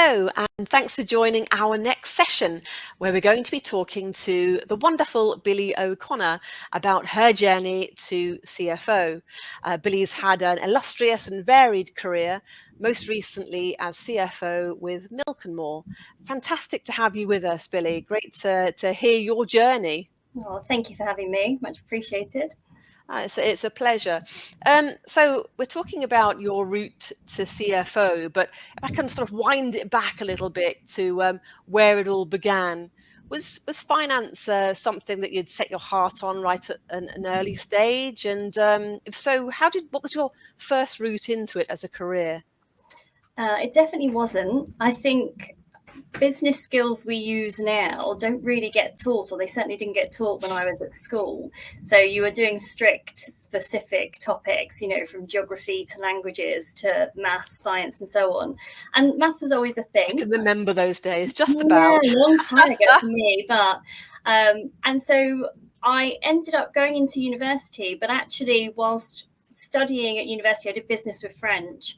Hello, and thanks for joining our next session, where we're going to be talking to the wonderful Billie O'Connor about her journey to CFO. Billie's had an illustrious and varied career, most recently as CFO with Milk and More. Fantastic to have you with us, Billie. Great to hear your journey. Well, thank you for having me. Much appreciated. It's a pleasure. So we're talking about your route to CFO, but if I can sort of wind it back a little bit to where it all began, was finance something that you'd set your heart on right at an early stage? And if so, what was your first route into it as a career? It definitely wasn't. I think business skills we use now don't really get taught, or they certainly didn't get taught when I was at school. So you were doing strict, specific topics, from geography to languages to maths, science, and so on. And maths was always a thing. I can remember those days, just about. Yeah, a long time ago for me. But and so I ended up going into university, but actually, whilst studying at university, I did business with French.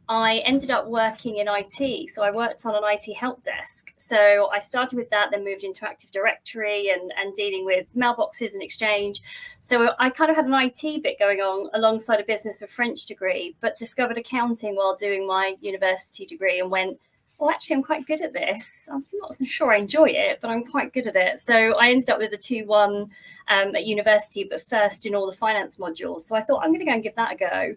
I ended up working in IT. So I worked on an IT help desk. So I started with that, then moved into Active Directory and dealing with mailboxes and Exchange. So I kind of had an IT bit going on alongside a business with French degree, but discovered accounting while doing my university degree and went, oh, actually, I'm quite good at this. I'm not sure I enjoy it, but I'm quite good at it. So I ended up with a 2-1 at university, but first in all the finance modules. So I thought, I'm going to go and give that a go.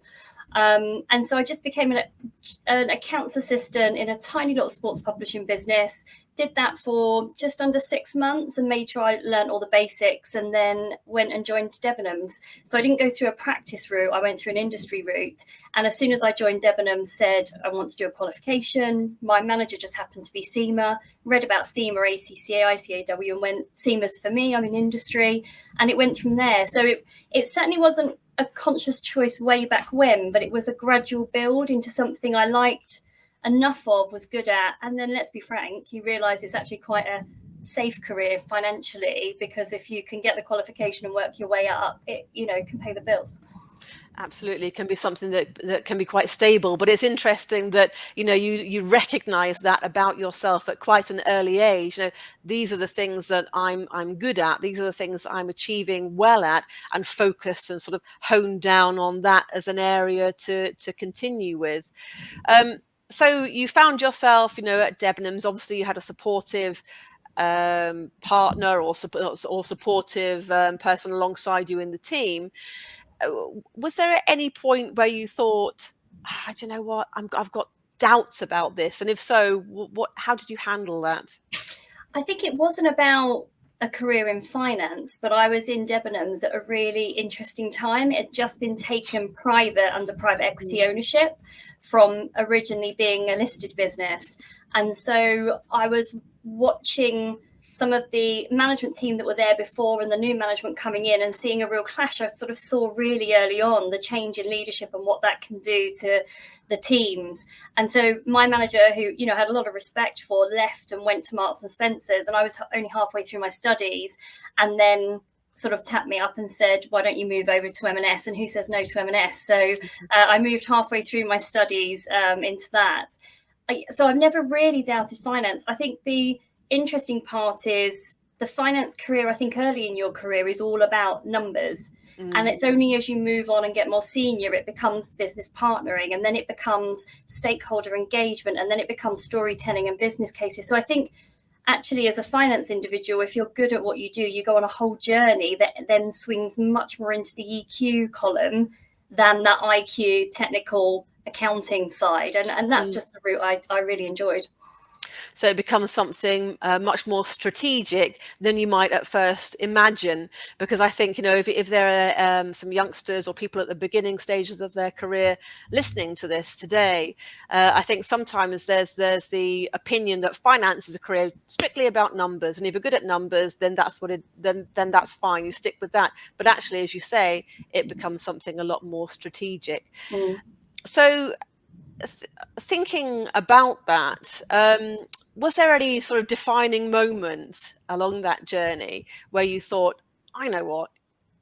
And so I just became an accounts assistant in a tiny little sports publishing business, did that for just under 6 months and made sure I learned all the basics, and then went and joined Debenhams. So I didn't go through a practice route, I went through an industry route. And as soon as I joined Debenhams, said I want to do a qualification. My manager just happened to be SEMA, read about SEMA, ACCA, ICAW, and went, SEMA's for me, I'm in industry. And it went from there. So it certainly wasn't a conscious choice way back when, but it was a gradual build into something I liked enough of, was good at. And then, let's be frank, you realize it's actually quite a safe career financially, because if you can get the qualification and work your way up, it can pay the bills. Absolutely, it can be something that can be quite stable, but it's interesting that you recognize that about yourself at quite an early age. These are the things that I'm good at. These are the things I'm achieving well at, and focus and sort of hone down on that as an area to continue with. So you found yourself, at Debenhams. Obviously, you had a supportive partner or supportive person alongside you in the team. Was there at any point where you thought, do you know what, I've got doubts about this? And if so, how did you handle that? I think it wasn't about a career in finance, but I was in Debenhams at a really interesting time. It had just been taken private under private equity ownership from originally being a listed business. And so I was watching some of the management team that were there before and the new management coming in and seeing a real clash. I sort of saw really early on the change in leadership and what that can do to the teams. And so my manager, who had a lot of respect for, left and went to Marks and Spencer's, and I was only halfway through my studies, and then sort of tapped me up and said, why don't you move over to M&S? And who says no to M&S? So I moved halfway through my studies into that. So I've never really doubted finance. I think the interesting part is the finance career, I think early in your career, is all about numbers. And it's only as you move on and get more senior, it becomes business partnering, and then it becomes stakeholder engagement, and then it becomes storytelling and business cases. So I think actually, as a finance individual, if you're good at what you do, you go on a whole journey that then swings much more into the EQ column than that IQ technical accounting side. And that's just the route I really enjoyed. So it becomes something much more strategic than you might at first imagine. Because I think, if there are some youngsters or people at the beginning stages of their career listening to this today, I think sometimes there's the opinion that finance is a career strictly about numbers. And if you're good at numbers, then that's then that's fine. You stick with that. But actually, as you say, it becomes something a lot more strategic. So thinking about that, was there any sort of defining moment along that journey where you thought, I know what,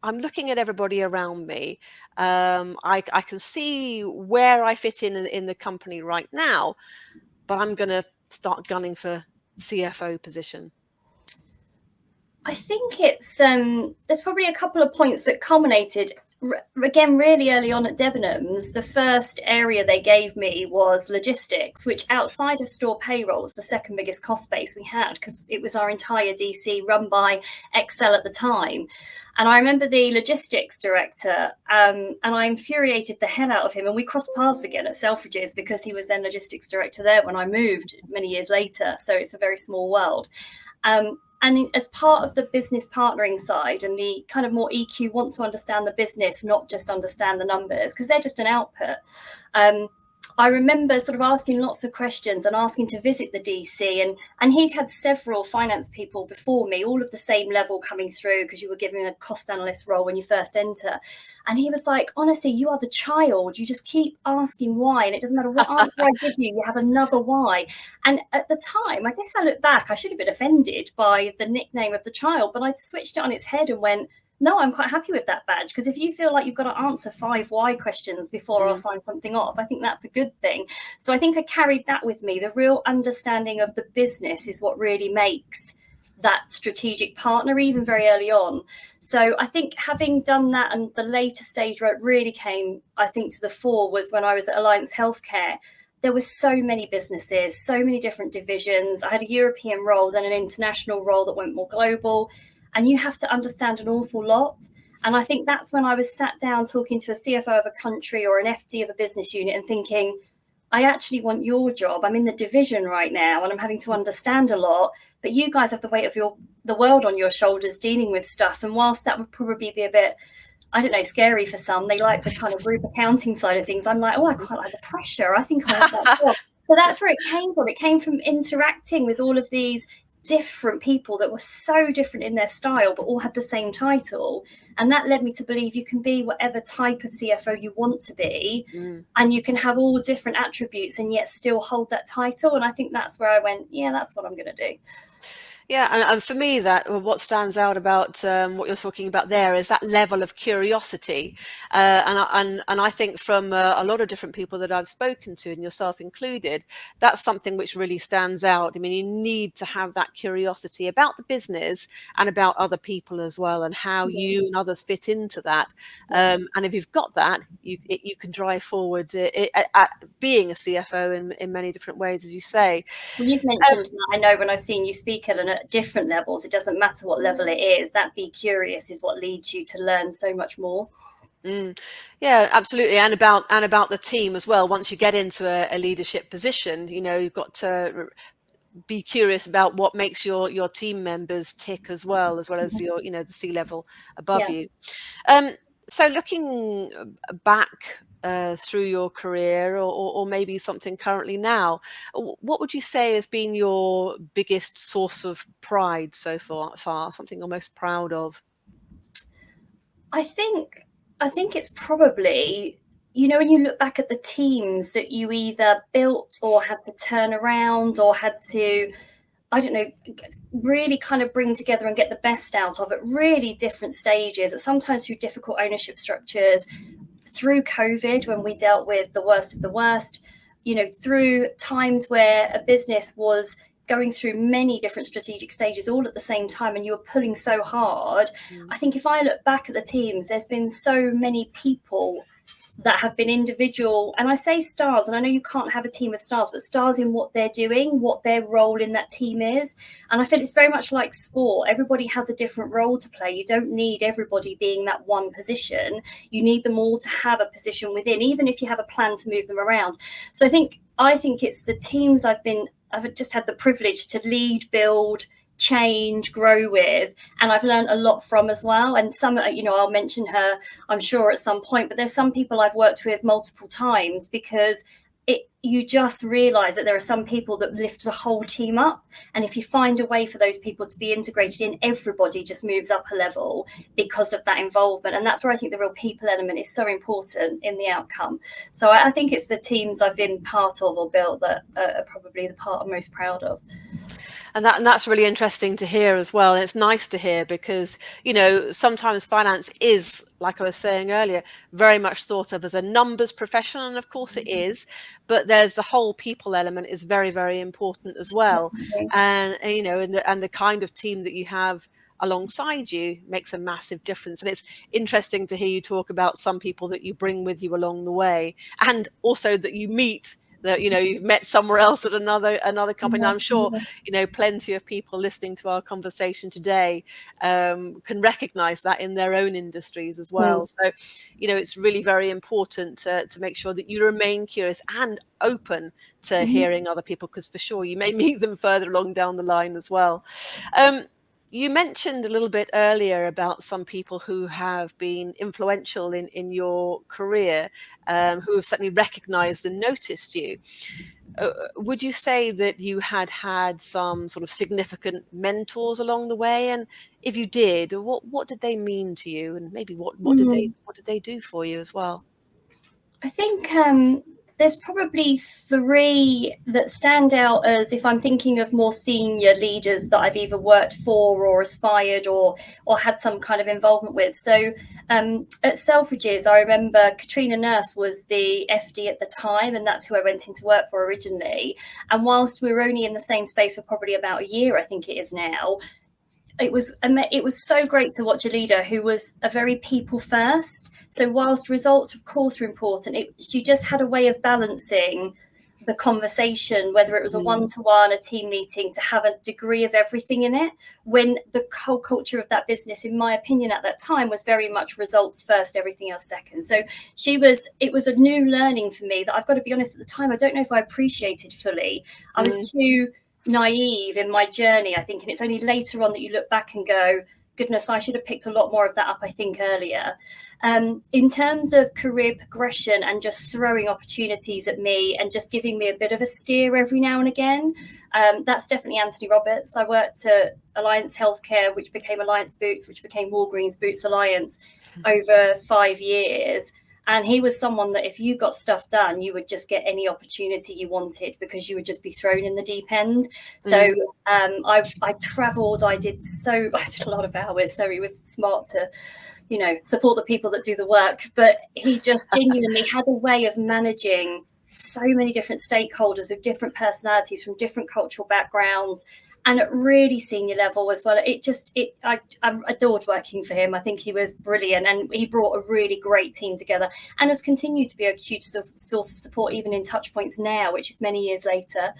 I'm looking at everybody around me. I can see where I fit in the company right now, but I'm going to start gunning for CFO position? I think it's there's probably a couple of points that culminated again really early on at Debenhams. The first area they gave me was logistics, which outside of store payroll was the second biggest cost base we had, because it was our entire DC run by Excel at the time. And I remember the logistics director, and I infuriated the hell out of him. And we crossed paths again at Selfridges, because he was then logistics director there when I moved many years later. So it's a very small world. And as part of the business partnering side and the kind of more EQ, want to understand the business, not just understand the numbers, because they're just an output. I remember sort of asking lots of questions and asking to visit the DC, and he'd had several finance people before me, all of the same level coming through, because you were given a cost analyst role when you first enter. And he was like, honestly, you are the child. You just keep asking why, and it doesn't matter what answer I give you, you have another why. And at the time, I guess I look back, I should have been offended by the nickname of the child, but I switched it on its head and went, no, I'm quite happy with that badge, because if you feel like you've got to answer 5 why questions before I'll sign something off, I think that's a good thing. So I think I carried that with me. The real understanding of the business is what really makes that strategic partner, even very early on. So I think having done that, and the later stage where it really came, I think, to the fore was when I was at Alliance Healthcare. There were so many businesses, so many different divisions. I had a European role, then an international role that went more global. And you have to understand an awful lot. And I think that's when I was sat down talking to a CFO of a country or an FD of a business unit and thinking, I actually want your job. I'm in the division right now and I'm having to understand a lot, but you guys have the weight of the world on your shoulders dealing with stuff. And whilst that would probably be a bit, I don't know, scary for some, they like the kind of group accounting side of things. I'm like, oh, I quite like the pressure. I think I want that job. So that's where it came from. It came from interacting with all of these different people that were so different in their style, but all had the same title. And that led me to believe you can be whatever type of CFO you want to be, and you can have all different attributes and yet still hold that title. And I think that's where I went, yeah, that's what I'm going to do. Yeah, and for me, that what stands out about what you're talking about there is that level of curiosity, and I think from a lot of different people that I've spoken to, and yourself included, that's something which really stands out. I mean, you need to have that curiosity about the business and about other people as well, and how you and others fit into that. And if you've got that, you can drive forward being a CFO in many different ways, as you say. Well, you've mentioned that. I know when I've seen you speak at different levels, it doesn't matter what level it is, that be curious is what leads you to learn so much more. Yeah, absolutely. And about the team as well. Once you get into a leadership position, you've got to be curious about what makes your team members tick as well as your, the C-level above you. So looking back through your career, or maybe something currently now, what would you say has been your biggest source of pride so far? Something you're most proud of? I think it's probably, when you look back at the teams that you either built or had to turn around or had to, I don't know, really kind of bring together and get the best out of at really different stages, sometimes through difficult ownership structures, through COVID when we dealt with the worst of the worst, through times where a business was going through many different strategic stages all at the same time and you were pulling so hard. I think if I look back at the teams, there's been so many people that have been individual, and I say stars, and I know you can't have a team of stars, but stars in what they're doing, what their role in that team is. And I feel it's very much like sport. Everybody has a different role to play. You don't need everybody being that one position. You need them all to have a position within, even if you have a plan to move them around. So I think it's the teams I've just had the privilege to lead, build, change, grow with, and I've learned a lot from as well. And some, I'll mention her, I'm sure, at some point, but there's some people I've worked with multiple times, because you just realize that there are some people that lift the whole team up. And if you find a way for those people to be integrated in, everybody just moves up a level because of that involvement. And that's where I think the real people element is so important in the outcome. So I think it's the teams I've been part of or built that are probably the part I'm most proud of. And that's really interesting to hear as well. And it's nice to hear because, sometimes finance is, like I was saying earlier, very much thought of as a numbers profession. And of course it is, but there's the whole people element is very, very important as well. And the kind of team that you have alongside you makes a massive difference. And it's interesting to hear you talk about some people that you bring with you along the way, and also that you meet, that you've met somewhere else at another company. And I'm sure plenty of people listening to our conversation today can recognize that in their own industries as well. So it's really very important to make sure that you remain curious and open to hearing other people, because for sure you may meet them further along down the line as well. You mentioned a little bit earlier about some people who have been influential in your career, who have certainly recognized and noticed you. Would you say that you had some sort of significant mentors along the way? And if you did, what did they mean to you? And maybe what did they do for you as well? I think there's probably three that stand out as, if I'm thinking of more senior leaders that I've either worked for or aspired or had some kind of involvement with. So at Selfridges, I remember Katrina Nurse was the FD at the time, and that's who I went into work for originally. And whilst we were only in the same space for probably about a year, I think it is now, it was so great to watch a leader who was a very people first. So whilst results, of course, were important, she just had a way of balancing the conversation, whether it was a one-to-one, a team meeting, to have a degree of everything in it, when the whole culture of that business, in my opinion, at that time was very much results first, everything else second. So it was a new learning for me that, I've got to be honest, at the time, I don't know if I appreciated fully. I was too naive in my journey, I think, and it's only later on that you look back and go, goodness, I should have picked a lot more of that up, I think, earlier. In terms of career progression and just throwing opportunities at me and just giving me a bit of a steer every now and again, that's definitely Anthony Roberts. I worked at Alliance Healthcare, which became Alliance Boots, which became Walgreens Boots Alliance, over 5 years. And he was someone that if you got stuff done, you would just get any opportunity you wanted, because you would just be thrown in the deep end. So I travelled, I did a lot of hours. So he was smart to, support the people that do the work. But he just genuinely had a way of managing so many different stakeholders with different personalities from different cultural backgrounds, and at really senior level as well. I adored working for him. I think he was brilliant, and he brought a really great team together, and has continued to be a huge source of support even in Touchpoints now, which is many years later.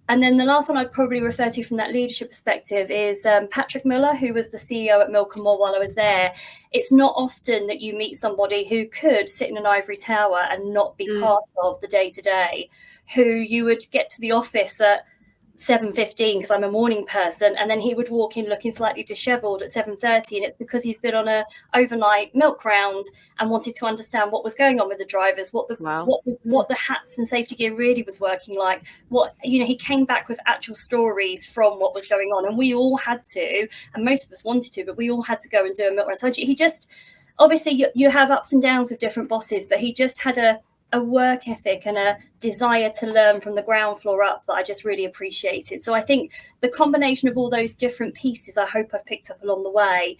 And then the last one I'd probably refer to from that leadership perspective is Patrick Miller, who was the CEO at Milk and More while I was there. It's not often that you meet somebody who could sit in an ivory tower and not be part of the day-to-day, who you would get to the office at 7:15, because I'm a morning person, and then he would walk in looking slightly dishevelled at 7:30, and it's because he's been on a overnight milk round and wanted to understand what was going on with the drivers, what the hats and safety gear really was working like. He came back with actual stories from what was going on, and we all had to, and most of us wanted to, but we all had to go and do a milk round. So he just, obviously you have ups and downs with different bosses, but he just had a work ethic and a desire to learn from the ground floor up that I just really appreciated. So I think the combination of all those different pieces, I hope I've picked up along the way.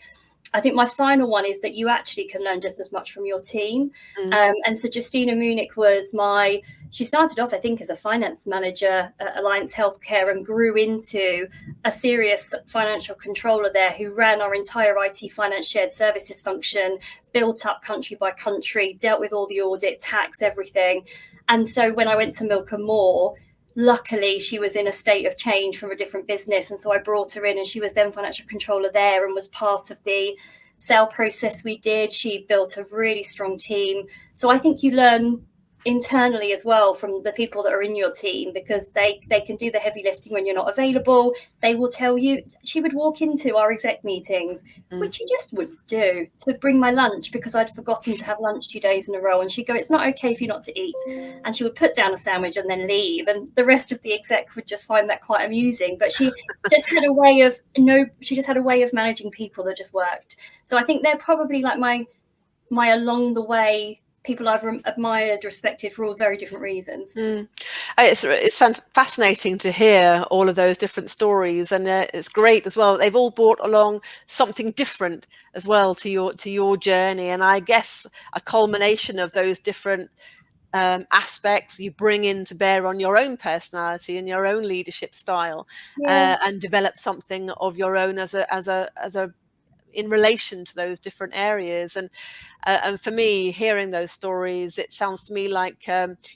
I think my final one is that you actually can learn just as much from your team. And so Justina Munich she started off, I think, as a finance manager at Alliance Healthcare and grew into a serious financial controller there, who ran our entire IT finance shared services function, built up country by country, dealt with all the audit, tax, everything. And so when I went to Milk and More, luckily she was in a state of change from a different business, and so I brought her in, and she was then financial controller there and was part of the sale process we did. She built a really strong team. So I think you learn internally as well from the people that are in your team, because they can do the heavy lifting when you're not available. They will tell you. She would walk into our exec meetings, which you just wouldn't do, to bring my lunch because I'd forgotten to have lunch 2 days in a row, and she'd go, it's not okay for you not to eat, and she would put down a sandwich and then leave, and the rest of the exec would just find that quite amusing. But she just had a way of managing people that just worked. So I think they're probably like my along the way people I've admired, respected for all very different reasons. It's fascinating to hear all of those different stories, and it's great as well. They've all brought along something different as well to your journey, and I guess a culmination of those different aspects you bring in to bear on your own personality and your own leadership style, and develop something of your own as a in relation to those different areas. And for me, hearing those stories, it sounds to me like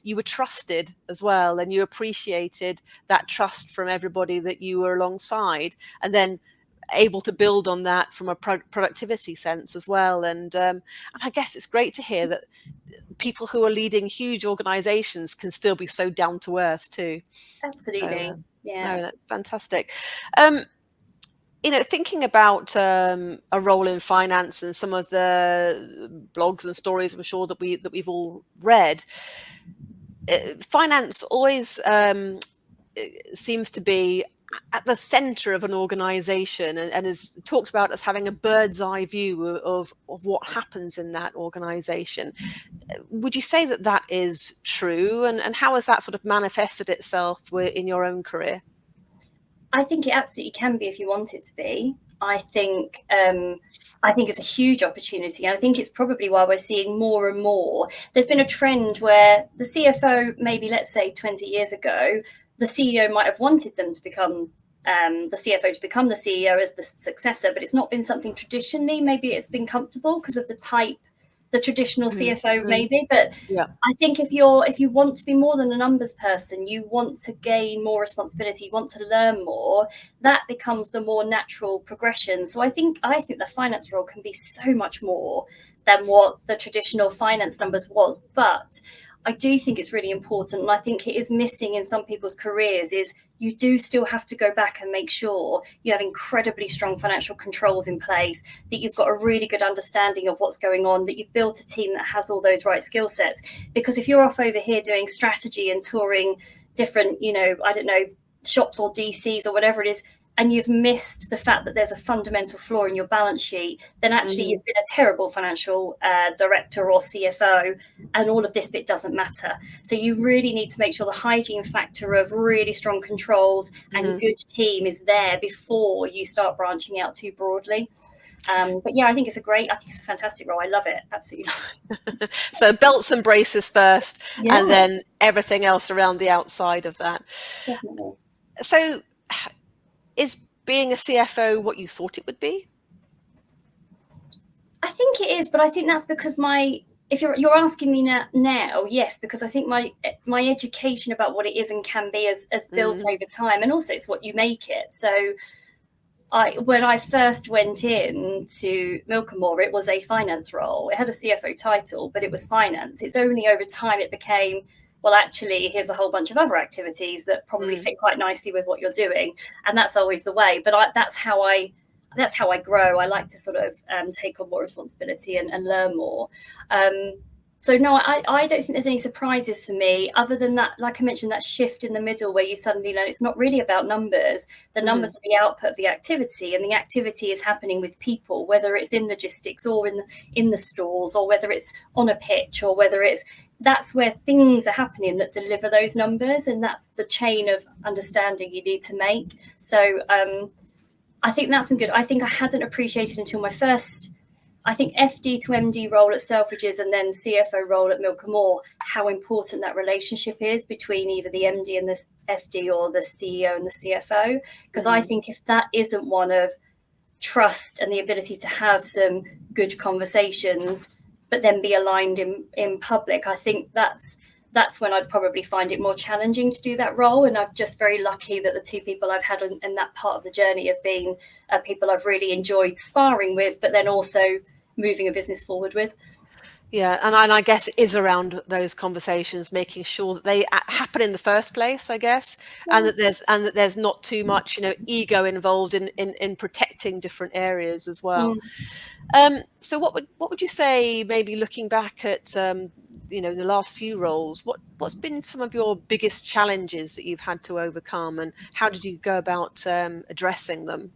you were trusted as well, and you appreciated that trust from everybody that you were alongside, and then able to build on that from a productivity sense as well. And I guess it's great to hear that people who are leading huge organizations can still be so down to earth too. Absolutely. So, Yeah. no, that's fantastic. Thinking about a role in finance and some of the blogs and stories I'm sure that we've all read, finance always seems to be at the center of an organization, and is talked about as having a bird's eye view of what happens in that organization. Would you say that is true, and how has that sort of manifested itself in your own career? I think it absolutely can be if you want it to be. I think it's a huge opportunity, and I think it's probably why we're seeing more and more. There's been a trend where the CFO, maybe let's say 20 years ago, the CEO might have wanted them to become the CFO to become the CEO as the successor, but it's not been something traditionally. Maybe it's been comfortable because of the traditional CFO, maybe. But Yeah. I think if you want to be more than a numbers person, you want to gain more responsibility, you want to learn more, that becomes the more natural progression. So I think the finance role can be so much more than what the traditional finance numbers was. But I do think it's really important, and I think it is missing in some people's careers, is you do still have to go back and make sure you have incredibly strong financial controls in place, that you've got a really good understanding of what's going on, that you've built a team that has all those right skill sets. Because if you're off over here doing strategy and touring different, I don't know, shops or DCs or whatever it is, and you've missed the fact that there's a fundamental flaw in your balance sheet, then actually you've been a terrible financial director or CFO, and all of this bit doesn't matter. So you really need to make sure the hygiene factor of really strong controls and good team is there before you start branching out too broadly. But yeah, I think it's a fantastic role. I love it. Absolutely love it. So belts and braces first, Yeah. and then everything else around the outside of that. Definitely. So is being a CFO what you thought it would be? I think it is, but I think that's because if you're asking me now, yes, because I think my education about what it is and can be has built over time, and also it's what you make it. So when I first went in to Milkamore, it was a finance role. It had a CFO title, but it was finance. It's only over time it became, well, actually, here's a whole bunch of other activities that probably fit quite nicely with what you're doing, and that's always the way. But that's how I grow. I like to sort of take on more responsibility and learn more. So no, I don't think there's any surprises for me, other than that, like I mentioned, that shift in the middle where you suddenly learn it's not really about numbers. The numbers are the output of the activity, and the activity is happening with people, whether it's in logistics or in the stores, or whether it's on a pitch, or whether that's where things are happening that deliver those numbers, and that's the chain of understanding you need to make. So I think that's been good. I think I hadn't appreciated until my first, FD to MD role at Selfridges and then CFO role at Milkamore, how important that relationship is between either the MD and the FD, or the CEO and the CFO. Because I think if that isn't one of trust and the ability to have some good conversations, but then be aligned in public, I think that's when I'd probably find it more challenging to do that role. And I'm just very lucky that the two people I've had in that part of the journey have been people I've really enjoyed sparring with, but then also moving a business forward with. Yeah, and I guess it is around those conversations, making sure that they happen in the first place, I guess, and that there's not too much, ego involved in protecting different areas as well. So what would you say, maybe looking back at the last few roles, what's been some of your biggest challenges that you've had to overcome, and how did you go about addressing them?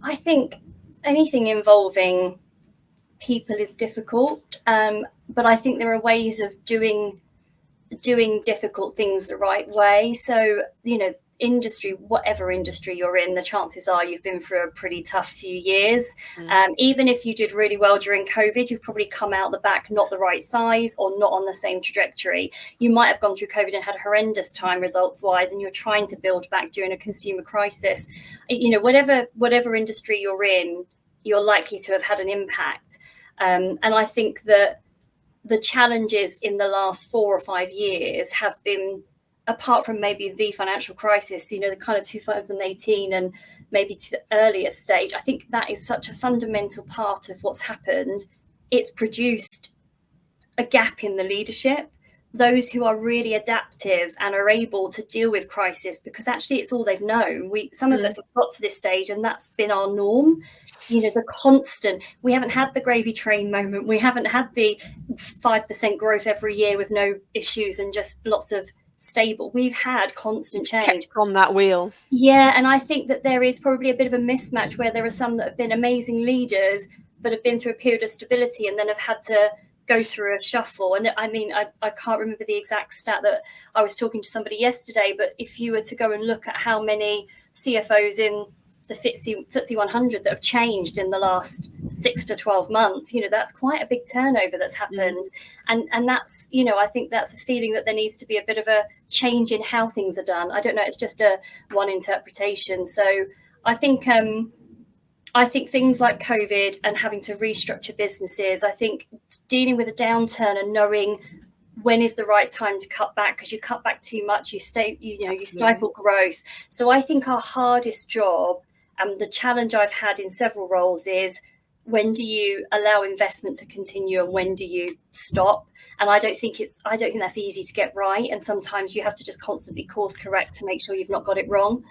I think anything involving people is difficult, but I think there are ways of doing difficult things the right way. So, industry, whatever industry you're in, the chances are you've been through a pretty tough few years. Even if you did really well during COVID, you've probably come out the back not the right size or not on the same trajectory. You might have gone through COVID and had a horrendous time results wise, and you're trying to build back during a consumer crisis. Whatever industry you're in, you're likely to have had an impact. And I think that the challenges in the last 4 or 5 years have been, apart from maybe the financial crisis, the kind of 2018 and maybe to the earlier stage, I think that is such a fundamental part of what's happened. It's produced a gap in the leadership, those who are really adaptive and are able to deal with crisis, because actually it's all they've known. Some of us have got to this stage and that's been our norm. The constant, we haven't had the gravy train moment. We haven't had the 5% growth every year with no issues and just lots of stable. We've had constant change. Kept on that wheel. Yeah, and I think that there is probably a bit of a mismatch where there are some that have been amazing leaders but have been through a period of stability and then have had to go through a shuffle. And I mean, I can't remember the exact stat that I was talking to somebody yesterday, but if you were to go and look at how many CFOs in the FTSE 100 that have changed in the last 6 to 12 months, that's quite a big turnover that's happened. And that's, I think that's a feeling that there needs to be a bit of a change in how things are done. I don't know, it's just one interpretation. So I think things like COVID and having to restructure businesses, I think dealing with a downturn and knowing when is the right time to cut back, because you cut back too much, you stifle growth. So I think our hardest job, and the challenge I've had in several roles, is when do you allow investment to continue and when do you stop? And I don't think that's easy to get right. And sometimes you have to just constantly course correct to make sure you've not got it wrong.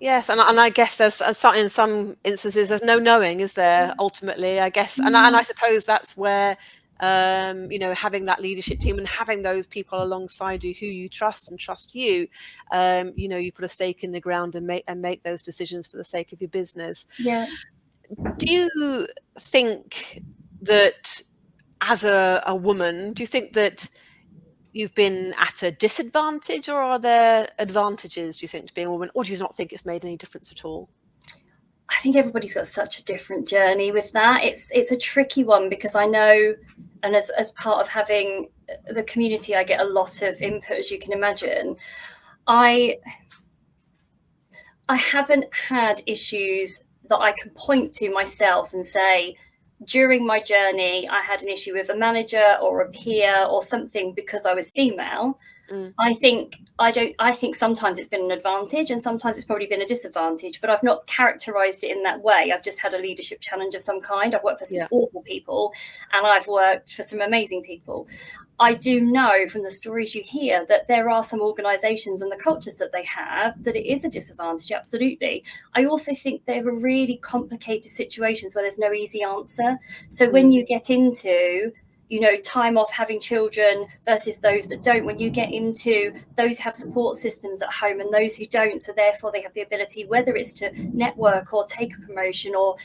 Yes, and I guess there's in some instances there's no knowing, is there? Ultimately, I guess, and I suppose that's where having that leadership team and having those people alongside you who you trust and trust you, you put a stake in the ground and make those decisions for the sake of your business. Yeah. Do you think that as a woman, do you think that you've been at a disadvantage, or are there advantages, do you think, to being a woman, or do you not think it's made any difference at all? I think everybody's got such a different journey with that. It's a tricky one, because I know, and as part of having the community, I get a lot of input, as you can imagine. I haven't had issues that I can point to myself and say, during my journey, I had an issue with a manager or a peer or something because I was female. I think sometimes it's been an advantage and sometimes it's probably been a disadvantage, but I've not characterized it in that way. I've just had a leadership challenge of some kind. I've worked for some awful people and I've worked for some amazing people. I do know from the stories you hear that there are some organizations and the cultures that they have that it is a disadvantage, absolutely. I also think there are really complicated situations where there's no easy answer. So when you get into time off, having children versus those that don't, when you get into those who have support systems at home and those who don't, so therefore they have the ability, whether it's to network or take a promotion or,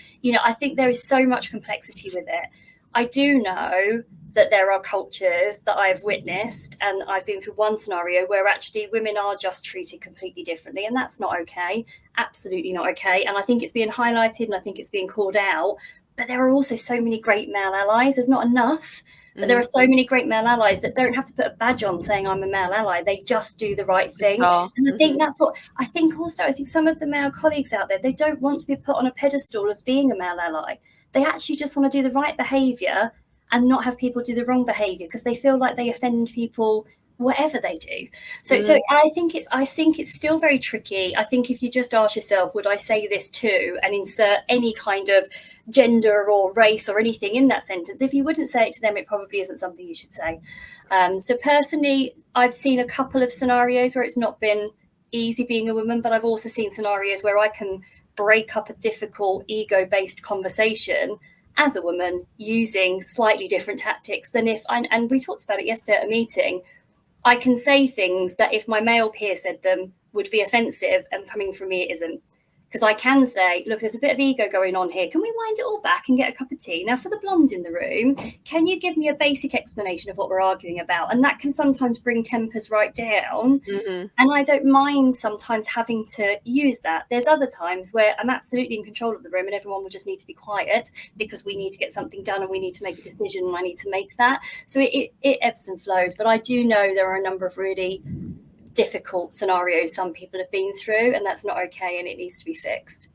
I think there is so much complexity with it. I do know that there are cultures that I've witnessed, and I've been through one scenario where actually women are just treated completely differently, and that's not okay, absolutely not okay. And I think it's being highlighted and I think it's being called out. But there are also so many great male allies. There's not enough. But there are so many great male allies that don't have to put a badge on saying I'm a male ally. They just do the right thing. And I think that's what I think also. I think some of the male colleagues out there, they don't want to be put on a pedestal as being a male ally. They actually just want to do the right behaviour and not have people do the wrong behaviour, because they feel like they offend people whatever they do. So I think it's still very tricky. I think if you just ask yourself, would I say this too, and insert any kind of gender or race or anything in that sentence, if you wouldn't say it to them, it probably isn't something you should say. So personally, I've seen a couple of scenarios where it's not been easy being a woman, but I've also seen scenarios where I can break up a difficult ego-based conversation as a woman using slightly different tactics than and we talked about it yesterday at a meeting. I can say things that if my male peer said them would be offensive, and coming from me it isn't. because I can say, look, there's a bit of ego going on here. Can we wind it all back and get a cup of tea? Now, for the blonde in the room, can you give me a basic explanation of what we're arguing about? And that can sometimes bring tempers right down. Mm-hmm. And I don't mind sometimes having to use that. There's other times where I'm absolutely in control of the room and everyone will just need to be quiet because we need to get something done and we need to make a decision and I need to make that. So it ebbs and flows. But I do know there are a number of really difficult scenarios some people have been through, and that's not okay and it needs to be fixed.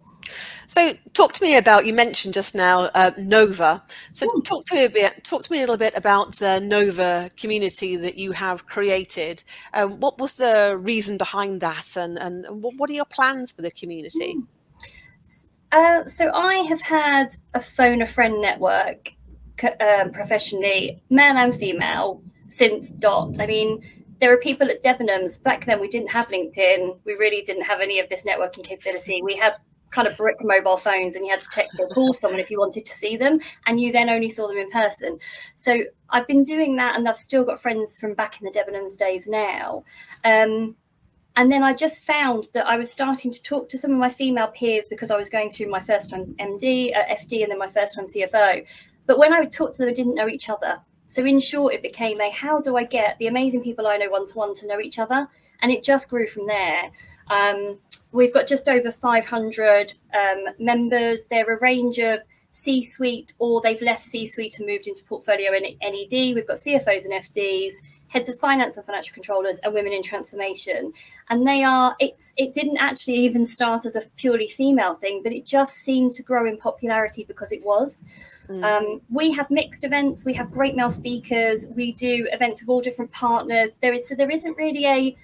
So talk to me about, you mentioned just now Nova. So talk to me a little bit about the Nova community that you have created. What was the reason behind that, and what are your plans for the community? So I have had a phone a friend network professionally, male and female, since dot. I mean, there are people at Debenhams. Back then we didn't have LinkedIn. We really didn't have any of this networking capability. We had kind of brick mobile phones and you had to text or call someone if you wanted to see them, and you then only saw them in person. So I've been doing that, and I've still got friends from back in the Debenhams days now. And then I just found that I was starting to talk to some of my female peers because I was going through my first time FD, and then my first time CFO. But when I would talk to them, I didn't know each other. So in short, it became a, how do I get the amazing people I know one-to-one to know each other? And it just grew from there. We've got just over 500 members. They're a range of C-suite, or they've left C-suite and moved into portfolio and NED. We've got CFOs and FDs, heads of finance and financial controllers, and women in transformation. And they are, it didn't actually even start as a purely female thing, but it just seemed to grow in popularity because it was. We have mixed events. We have great male speakers. We do events with all different partners. There isn't really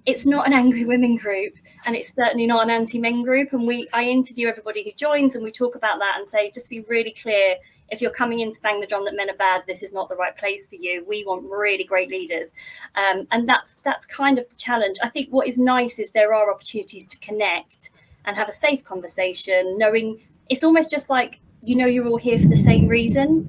it's not an angry women group, and it's certainly not an anti-men group. And I interview everybody who joins, and we talk about that and say, just be really clear, if you're coming in to bang the drum that men are bad, this is not the right place for you. We want really great leaders. And that's kind of the challenge. I think what is nice is there are opportunities to connect and have a safe conversation, knowing it's almost just like, you're all here for the same reason.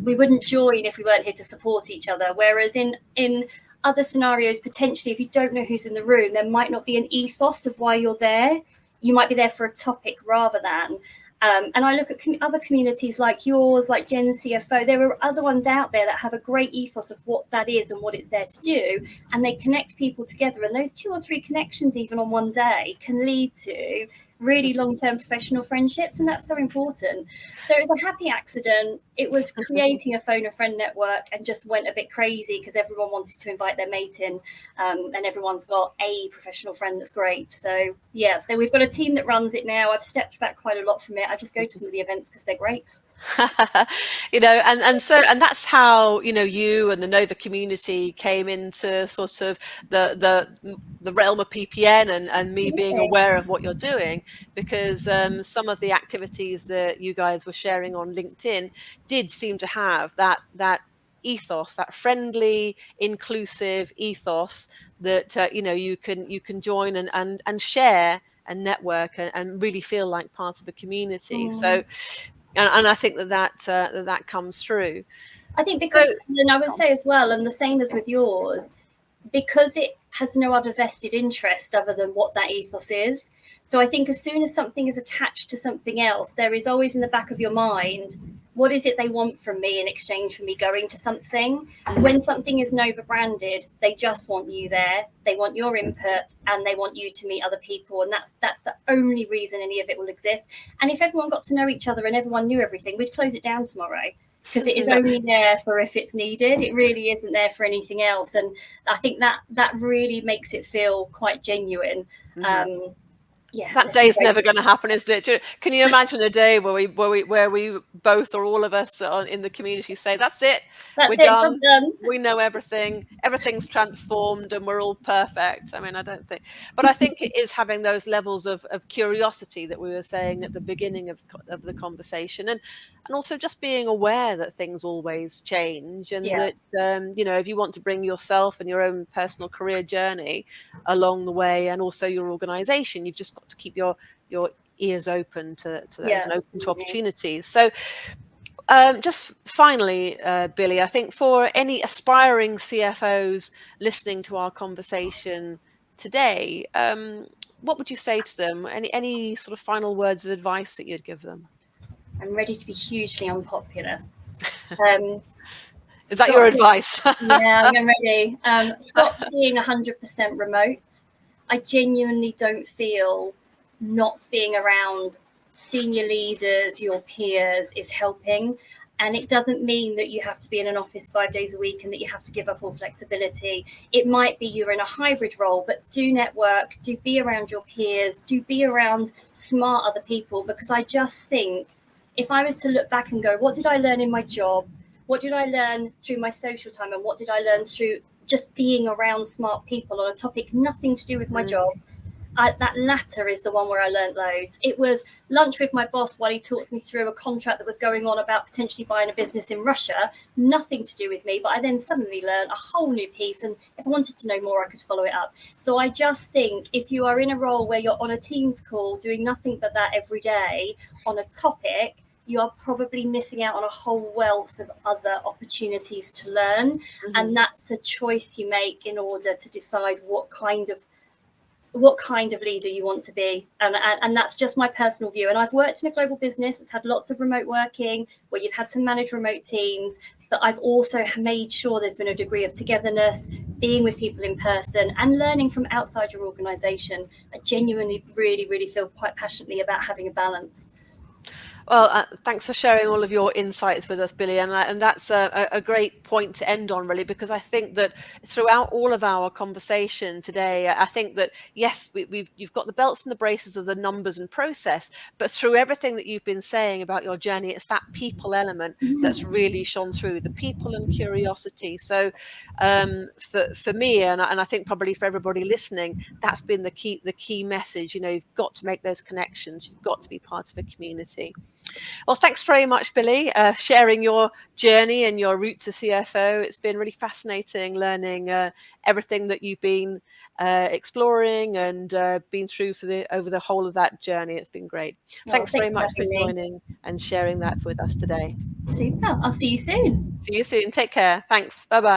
We wouldn't join if we weren't here to support each other. Whereas in other scenarios, potentially, if you don't know who's in the room, there might not be an ethos of why you're there. You might be there for a topic rather than. And I look at other communities like yours, like Gen CFO. There are other ones out there that have a great ethos of what that is and what it's there to do. And they connect people together. And those 2 or 3 connections, even on one day, can lead to really long-term professional friendships, and that's so important. So it was a happy accident. It was creating a phone a friend network and just went a bit crazy because everyone wanted to invite their mate in, and everyone's got a professional friend that's great. So yeah, then we've got a team that runs it now. I've stepped back quite a lot from it. I just go to some of the events because they're great. And that's how you and the Nova community came into sort of the realm of PPN and me being aware of what you're doing, because some of the activities that you guys were sharing on LinkedIn did seem to have that ethos, that friendly, inclusive ethos that you can join and share and network and really feel like part of a community. So. And I think that comes through. I think because, and I would say as well, and the same as with yours, because it has no other vested interest other than what that ethos is. So I think as soon as something is attached to something else, there is always in the back of your mind, what is it they want from me in exchange for me going to something? When something is Nova branded, they just want you there. They want your input and they want you to meet other people. And that's the only reason any of it will exist. And if everyone got to know each other and everyone knew everything, we'd close it down tomorrow. Because it is only there for if it's needed. It really isn't there for anything else. And I think that really makes it feel quite genuine. Yeah, that day is never going to happen, isn't it? Can you imagine a day where we both or all of us in the community say, that's it, we're done, we know everything, everything's transformed and we're all perfect? I mean, I don't think, but I think it is having those levels of curiosity that we were saying at the beginning of the conversation, and also just being aware that things always change, and that if you want to bring yourself and your own personal career journey along the way, and also your organization, you've just got to keep your ears open to those and open to opportunities. So just finally, Billie, I think for any aspiring CFOs listening to our conversation today, what would you say to them? Any sort of final words of advice that you'd give them? I'm ready to be hugely unpopular. Um, Is that your Stop. advice? Yeah, I'm ready. Stop being 100% remote. I genuinely don't feel not being around senior leaders, your peers, is helping. And it doesn't mean that you have to be in an office 5 days a week and that you have to give up all flexibility. It might be you're in a hybrid role, but do network, do be around your peers, do be around smart other people. Because I just think if I was to look back and go, what did I learn in my job? What did I learn through my social time? And what did I learn through just being around smart people on a topic nothing to do with my job? That latter is the one where I learned loads. It was lunch with my boss while he talked me through a contract that was going on about potentially buying a business in Russia, nothing to do with me, but I then suddenly learned a whole new piece, and if I wanted to know more, I could follow it up. So I just think if you are in a role where you're on a Teams call doing nothing but that every day on a topic, you are probably missing out on a whole wealth of other opportunities to learn. And that's a choice you make in order to decide what kind of leader you want to be. And that's just my personal view. And I've worked in a global business that's had lots of remote working where you've had to manage remote teams, but I've also made sure there's been a degree of togetherness, being with people in person and learning from outside your organization. I genuinely really, really feel quite passionately about having a balance. Well, thanks for sharing all of your insights with us, Billie, and that's a great point to end on, really, because I think that throughout all of our conversation today, I think that yes, you've got the belts and the braces of the numbers and process, but through everything that you've been saying about your journey, it's that people element that's really shone through, the people and curiosity. So for me, and I think probably for everybody listening, that's been the key message. You've got to make those connections. You've got to be part of a community. Well, thanks very much, Billie, sharing your journey and your route to CFO. It's been really fascinating learning everything that you've been exploring and been through over the whole of that journey. It's been great. Thanks Thanks very for much for having me. joining and sharing that with us today. Super. I'll see you soon. See you soon. Take care. Thanks. Bye-bye.